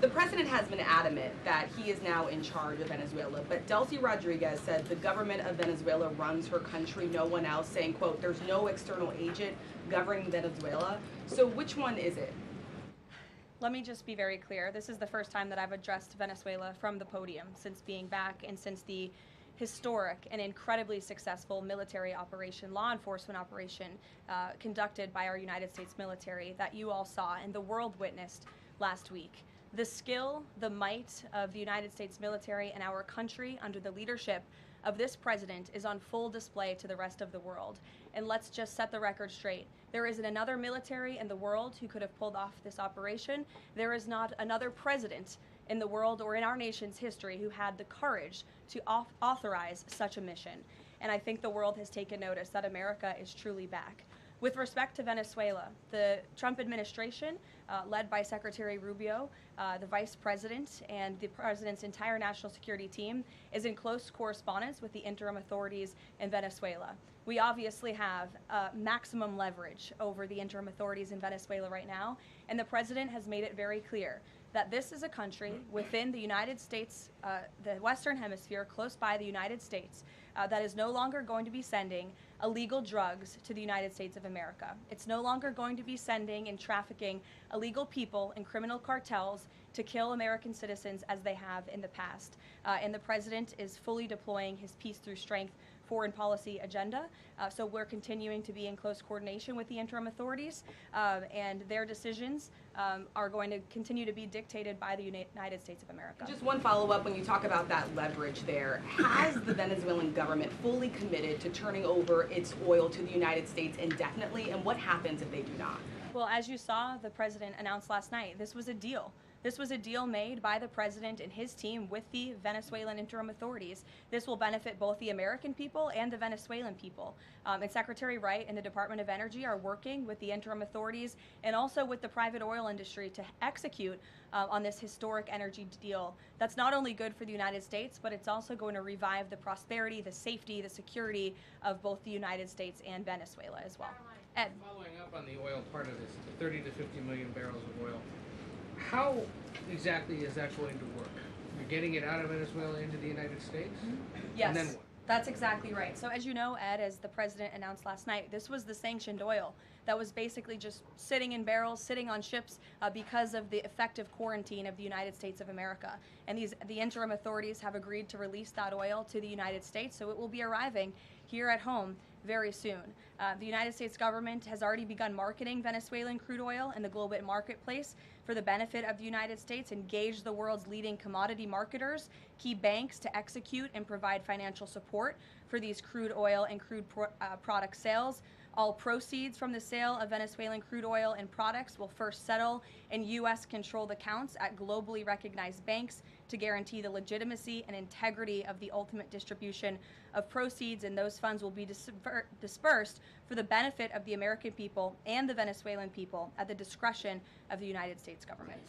The president has been adamant that he is now in charge of Venezuela, but Delcy Rodriguez said the government of Venezuela runs her country, no one else, saying, quote, there's no external agent governing Venezuela. So which one is it? Let me just be very clear. This is the first time that I've addressed Venezuela from the podium since being back and since the historic and incredibly successful military operation, law enforcement operation conducted by our United States military that you all saw and the world witnessed last week. The skill, the might of the United States military and our country under the leadership of this president is on full display to the rest of the world. And let's just set the record straight. There isn't another military in the world who could have pulled off this operation. There is not another president in the world or in our nation's history who had the courage to authorize such a mission. And I think the world has taken notice that America is truly back. With respect to Venezuela, the Trump administration, led by Secretary Rubio, the vice president, and the president's entire national security team, is in close correspondence with the interim authorities in Venezuela. We obviously have maximum leverage over the interim authorities in Venezuela right now, and the president has made it very clear that this is a country within the United States, the Western Hemisphere, close by the United States, that is no longer going to be sending illegal drugs to the United States of America. It's no longer going to be sending and trafficking illegal people and criminal cartels to kill American citizens as they have in the past. And the president is fully deploying his peace through strength foreign policy agenda. So we're continuing to be in close coordination with the interim authorities, and their decisions are going to continue to be dictated by the United States of America. Just one follow-up when you talk about that leverage there. Has the Venezuelan government fully committed to turning over its oil to the United States indefinitely, and what happens if they do not? Well, as you saw, the president announced last night, this was a deal. This was a deal made by the president and his team with the Venezuelan interim authorities. This will benefit both the American people and the Venezuelan people. And Secretary Wright and the Department of Energy are working with the interim authorities and also with the private oil industry to execute on this historic energy deal. That's not only good for the United States, but it's also going to revive the prosperity, the safety, the security of both the United States and Venezuela as well. Ed. Following up on the oil part of this, 30 to 50 million barrels of oil, how exactly is that going to work? You're getting it out of Venezuela into the United States? Yes. And then what? That's exactly right. So as you know, Ed, as the president announced last night, this was the sanctioned oil that was basically just sitting in barrels, sitting on ships because of the effective quarantine of the United States of America. And the interim authorities have agreed to release that oil to the United States, so it will be arriving here at home very soon. The United States government has already begun marketing Venezuelan crude oil in the global marketplace for the benefit of the United States, engaged the world's leading commodity marketers, key banks to execute and provide financial support for these crude oil and crude product sales. All proceeds from the sale of Venezuelan crude oil and products will first settle in U.S.-controlled accounts at globally recognized banks to guarantee the legitimacy and integrity of the ultimate distribution of proceeds, and those funds will be dispersed for the benefit of the American people and the Venezuelan people at the discretion of the United States government.